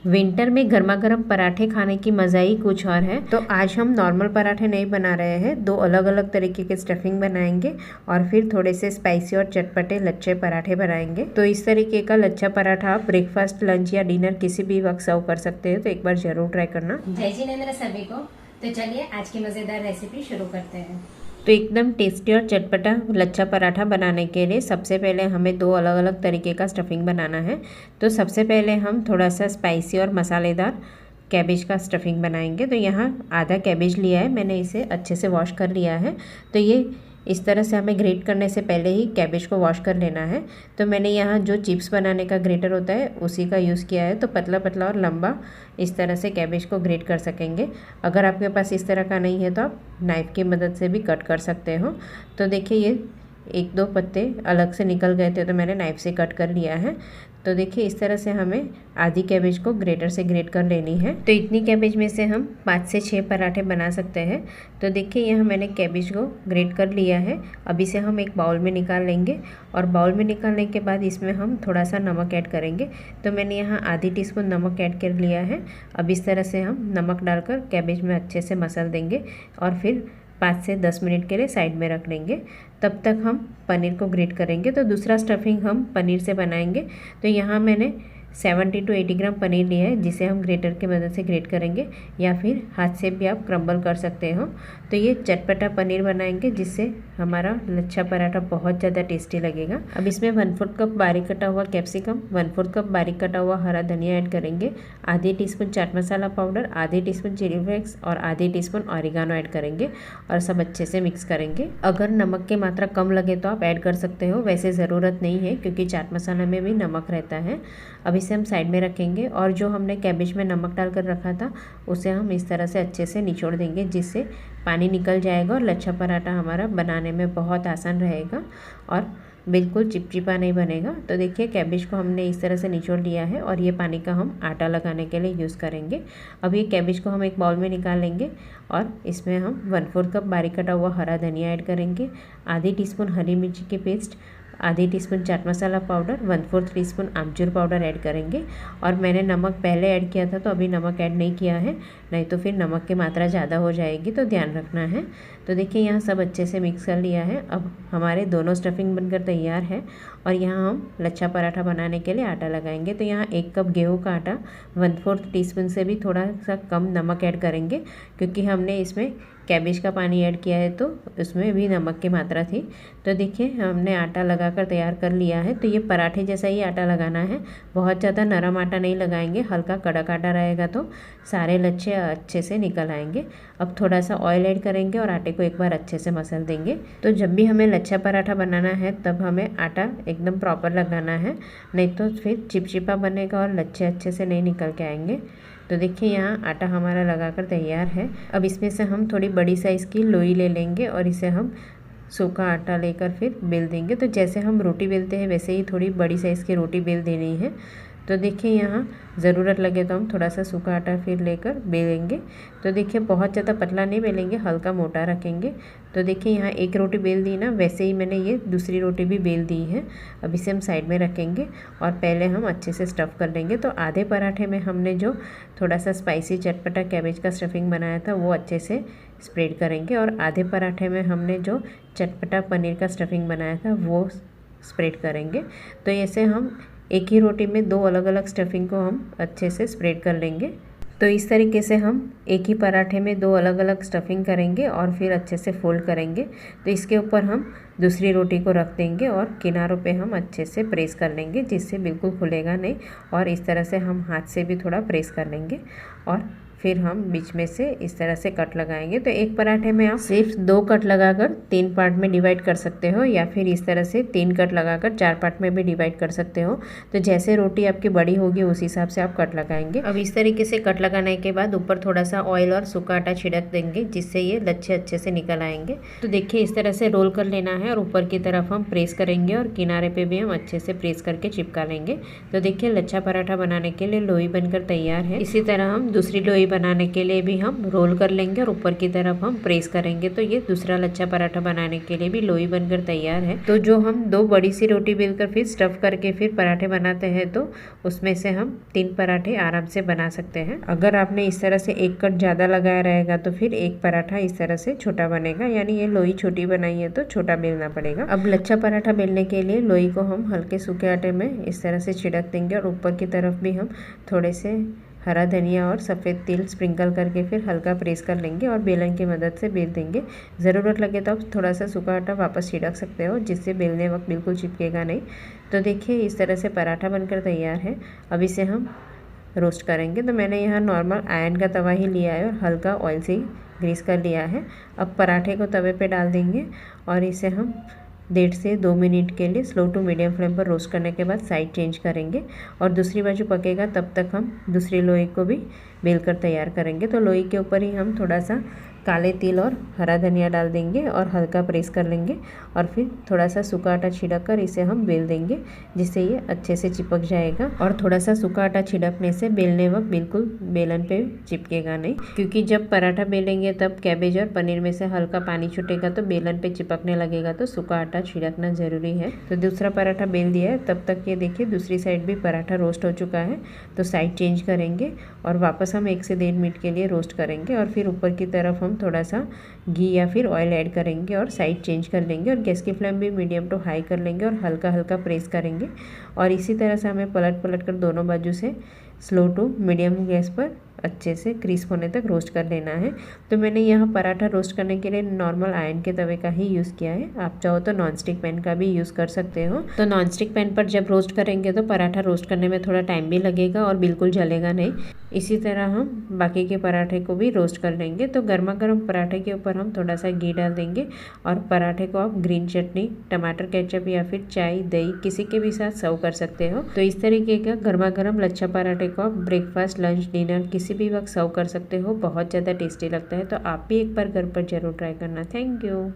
Winter में गर्मा गर्म पराठे खाने की मज़ा ही कुछ और है। तो आज हम नॉर्मल पराठे नहीं बना रहे हैं, दो अलग अलग तरीके के स्टफिंग बनाएंगे और फिर थोड़े से स्पाइसी और चटपटे लच्छे पराठे बनाएंगे। तो इस तरीके का लच्छा पराठा आप ब्रेकफास्ट, लंच या डिनर किसी भी वक्त सर्व कर सकते हैं। तो एक बार जरूर ट्राई करना। जय जिनेंद्र सभी को। तो चलिए आज की मज़ेदार रेसिपी शुरू करते हैं। तो एकदम टेस्टी और चटपटा लच्छा पराठा बनाने के लिए सबसे पहले हमें दो अलग अलग तरीके का स्टफिंग बनाना है। तो सबसे पहले हम थोड़ा सा स्पाइसी और मसालेदार कैबेज का स्टफिंग बनाएंगे। तो यहाँ आधा कैबेज लिया है मैंने, इसे अच्छे से वॉश कर लिया है। तो ये इस तरह से हमें ग्रेट करने से पहले ही कैबेज को वॉश कर लेना है। तो मैंने यहाँ जो चिप्स बनाने का ग्रेटर होता है उसी का यूज़ किया है। तो पतला पतला और लंबा इस तरह से कैबेज को ग्रेट कर सकेंगे। अगर आपके पास इस तरह का नहीं है तो आप नाइफ़ की मदद से भी कट कर सकते हो। तो देखिए ये एक दो पत्ते अलग से निकल गए थे तो मैंने नाइफ़ से कट कर लिया है। तो देखिए इस तरह से हमें आधी कैबेज को ग्रेटर से ग्रेट कर लेनी है। तो इतनी कैबेज में से हम 5 से 6 पराठे बना सकते हैं। तो देखिए यहाँ मैंने कैबेज को ग्रेट कर लिया है। अब इसे हम एक बाउल में निकाल लेंगे और बाउल में निकालने के बाद इसमें हम थोड़ा सा नमक ऐड करेंगे। तो मैंने यहाँ आधी टीस्पून नमक ऐड कर लिया है। अब इस तरह से हम नमक डालकर कैबेज में अच्छे से मसल देंगे और फिर 5 से 10 मिनट के लिए साइड में रख लेंगे। तब तक हम पनीर को ग्रेट करेंगे। तो दूसरा स्टफिंग हम पनीर से बनाएंगे। तो यहाँ मैंने 70 to 80 ग्राम पनीर लिया है, जिसे हम ग्रेटर की मदद से ग्रेट करेंगे या फिर हाथ से भी आप क्रम्बल कर सकते हो। तो ये चटपटा पनीर बनाएंगे जिससे हमारा लच्छा पराठा बहुत ज़्यादा टेस्टी लगेगा। अब इसमें 1/4 कप बारीक कटा हुआ कैप्सिकम, 1/4 कप बारीक कटा हुआ हरा धनिया ऐड करेंगे, आधी टीस्पून चाट मसाला पाउडर, आधी टीस्पून चिली फ्लेक्स और आधी टीस्पून ऑरिगानो ऐड करेंगे और सब अच्छे से मिक्स करेंगे। अगर नमक की मात्रा कम लगे तो आप ऐड कर सकते हो, वैसे ज़रूरत नहीं है क्योंकि चाट मसाला में भी नमक रहता है। अब इसे हम साइड में रखेंगे और जो हमने कैबेज में नमक डालकर रखा था उसे हम इस तरह से अच्छे से निचोड़ देंगे, जिससे पानी निकल जाएगा और लच्छा पराठा हमारा बनाने में बहुत आसान रहेगा और बिल्कुल चिपचिपा नहीं बनेगा। तो देखिए कैबेज को हमने इस तरह से निचोड़ लिया है और ये पानी का हम आटा लगाने के लिए यूज़ करेंगे। अब ये कैबेज को हम एक बाउल में निकाल लेंगे और इसमें हम 1/4 कप बारीक कटा हुआ हरा धनिया ऐड करेंगे, आधी टीस्पून हरी मिर्ची की पेस्ट, आधी teaspoon chaat masala powder, 1/4 teaspoon आमचूर पाउडर ऐड करेंगे। और मैंने नमक पहले ऐड किया था तो अभी नमक ऐड नहीं किया है, नहीं तो फिर नमक की मात्रा ज़्यादा हो जाएगी, तो ध्यान रखना है। तो देखिए यहाँ सब अच्छे से मिक्स कर लिया है। अब हमारे दोनों स्टफिंग बनकर तैयार है और यहाँ हम लच्छा पराठा बनाने के लिए आटा लगाएंगे। तो यहाँ 1 कप गेहूँ का आटा, 1/4 टीस्पून से भी थोड़ा सा कम नमक ऐड करेंगे क्योंकि हमने इसमें कैबेज का पानी ऐड किया है तो उसमें भी नमक की मात्रा थी। तो देखिए हमने आटा लगाकर तैयार कर लिया है। तो ये पराठे जैसा ही आटा लगाना है, बहुत ज़्यादा नरम आटा नहीं लगाएंगे, हल्का कड़क आटा रहेगा तो सारे लच्छे अच्छे से निकल आएंगे। अब थोड़ा सा ऑयल ऐड करेंगे और आटे को एक बार अच्छे से मसल देंगे। तो जब भी हमें लच्छा पराठा बनाना है तब हमें आटा एकदम प्रॉपर लगाना है, नहीं तो फिर चिपचिपा बनेगा और लच्छे अच्छे से नहीं निकल के आएंगे। तो देखिए यहाँ आटा हमारा लगाकर तैयार है। अब इसमें से हम थोड़ी बड़ी साइज़ की लोई ले लेंगे और इसे हम सूखा आटा लेकर फिर बेल देंगे। तो जैसे हम रोटी बेलते हैं वैसे ही थोड़ी बड़ी साइज़ की रोटी बेल देनी है। तो देखिए यहाँ ज़रूरत लगे तो हम थोड़ा सा सूखा आटा फिर लेकर बेलेंगे। तो देखिए बहुत ज़्यादा पतला नहीं बेलेंगे, हल्का मोटा रखेंगे। तो देखिए यहाँ एक रोटी बेल दी ना, वैसे ही मैंने ये दूसरी रोटी भी बेल दी है। अब इसे हम साइड में रखेंगे और पहले हम अच्छे से स्टफ़ कर लेंगे। तो आधे पराठे में हमने जो थोड़ा सा स्पाइसी चटपटा कैबेज का स्टफिंग बनाया था वो अच्छे से स्प्रेड करेंगे और आधे पराठे में हमने जो चटपटा पनीर का स्टफिंग बनाया था वो स्प्रेड करेंगे। तो ऐसे हम एक ही रोटी में दो अलग अलग स्टफिंग को हम अच्छे से स्प्रेड कर लेंगे। तो इस तरीके से हम एक ही पराठे में दो अलग अलग स्टफिंग करेंगे और फिर अच्छे से फोल्ड करेंगे। तो इसके ऊपर हम दूसरी रोटी को रख देंगे और किनारों पे हम अच्छे से प्रेस कर लेंगे, जिससे बिल्कुल खुलेगा नहीं। और इस तरह से हम हाथ से भी थोड़ा प्रेस कर लेंगे और फिर हम बीच में से इस तरह से कट लगाएंगे। तो एक पराठे में आप सिर्फ 2 कट लगाकर 3 पार्ट में डिवाइड कर सकते हो या फिर इस तरह से 3 कट लगाकर 4 पार्ट में भी डिवाइड कर सकते हो। तो जैसे रोटी आपकी बड़ी होगी उस हिसाब से आप कट लगाएंगे। अब इस तरीके से कट लगाने के बाद ऊपर थोड़ा सा ऑयल और सूखा आटा छिड़क देंगे, जिससे ये लच्छे अच्छे से निकल आएंगे। तो देखिए इस तरह से रोल कर लेना है और ऊपर की तरफ हम प्रेस करेंगे और किनारे पे भी हम अच्छे से प्रेस करके चिपका लेंगे। तो देखिए लच्छा पराठा बनाने के लिए लोई बनकर तैयार है। इसी तरह हम दूसरी लोई बनाने के लिए भी हम रोल कर लेंगे और ऊपर की तरफ हम प्रेस करेंगे। तो ये दूसरा लच्छा पराठा बनाने के लिए भी लोई बनकर तैयार है। तो जो हम 2 बड़ी सी रोटी बेलकर फिर स्टफ करके फिर पराठे बनाते हैं तो उसमें से हम 3 पराठे आराम से बना सकते हैं। अगर आपने इस तरह से एक कट ज़्यादा लगाया रहेगा तो फिर एक पराठा इस तरह से छोटा बनेगा, यानी ये लोई छोटी बनाई है तो छोटा बेलना पड़ेगा। अब लच्छा पराठा बेलने के लिए लोई को हम हल्के सूखे आटे में इस तरह से छिड़क देंगे और ऊपर की तरफ भी हम थोड़े से हरा धनिया और सफ़ेद तिल स्प्रिंकल करके फिर हल्का प्रेस कर लेंगे और बेलन की मदद से बेल देंगे। ज़रूरत लगे तो आप थोड़ा सा सूखा आटा वापस छिड़क सकते हो, जिससे बेलने वक्त बिल्कुल चिपकेगा नहीं। तो देखिए इस तरह से पराठा बनकर तैयार है। अब इसे हम रोस्ट करेंगे। तो मैंने यहाँ नॉर्मल आयरन का तवा ही लिया है और हल्का ऑयल से ग्रीस कर लिया है। अब पराठे को तवे पे डाल देंगे और इसे हम 1.5 से 2 मिनट के लिए स्लो टू मीडियम फ्लेम पर रोस्ट करने के बाद साइड चेंज करेंगे और दूसरी बाजू पकेगा तब तक हम दूसरी लोई को भी बेलकर तैयार करेंगे। तो लोई के ऊपर ही हम थोड़ा सा काले तिल और हरा धनिया डाल देंगे और हल्का प्रेस कर लेंगे और फिर थोड़ा सा सूखा आटा छिड़क कर इसे हम बेल देंगे, जिससे ये अच्छे से चिपक जाएगा। और थोड़ा सा सूखा आटा छिड़कने से बेलने वक्त बिल्कुल बेलन पे चिपकेगा नहीं, क्योंकि जब पराठा बेलेंगे तब कैबेज और पनीर में से हल्का पानी छूटेगा तो बेलन पे चिपकने लगेगा, तो सूखा आटा छिड़कना ज़रूरी है। तो दूसरा पराठा बेल दिया है, तब तक ये देखिए दूसरी साइड भी पराठा रोस्ट हो चुका है। तो साइड चेंज करेंगे और वापस हम 1 से 1.5 मिनट के लिए रोस्ट करेंगे और फिर ऊपर की तरफ हम थोड़ा सा घी या फिर ऑयल ऐड करेंगे और साइड चेंज कर लेंगे और गैस की फ्लेम भी मीडियम टू हाई कर लेंगे और हल्का हल्का प्रेस करेंगे। और इसी तरह से हमें पलट पलट कर दोनों बाजू से स्लो टू मीडियम गैस पर अच्छे से क्रिस्प होने तक रोस्ट कर लेना है। तो मैंने यहाँ पराठा रोस्ट करने के लिए नॉर्मल आयरन के तवे का ही यूज़ किया है। आप चाहो तो नॉनस्टिक पैन का भी यूज़ कर सकते हो। तो नॉनस्टिक पैन पर जब रोस्ट करेंगे तो पराठा रोस्ट करने में थोड़ा टाइम भी लगेगा और बिल्कुल जलेगा नहीं। इसी तरह हम बाकी के पराठे को भी रोस्ट कर लेंगे। तो गर्मा गर्म पराठे के ऊपर हम थोड़ा सा घी डाल देंगे और पराठे को आप ग्रीन चटनी, टमाटर केचप या फिर चाय, दही किसी के भी साथ सर्व कर सकते हो। तो इस तरीके का गर्मा गर्म लच्छा पराठे को आप ब्रेकफास्ट, लंच, डिनर किसी भी वक्त सर्व कर सकते हो। बहुत ज़्यादा टेस्टी लगता है। तो आप भी एक बार घर पर ज़रूर ट्राई करना। Thank you.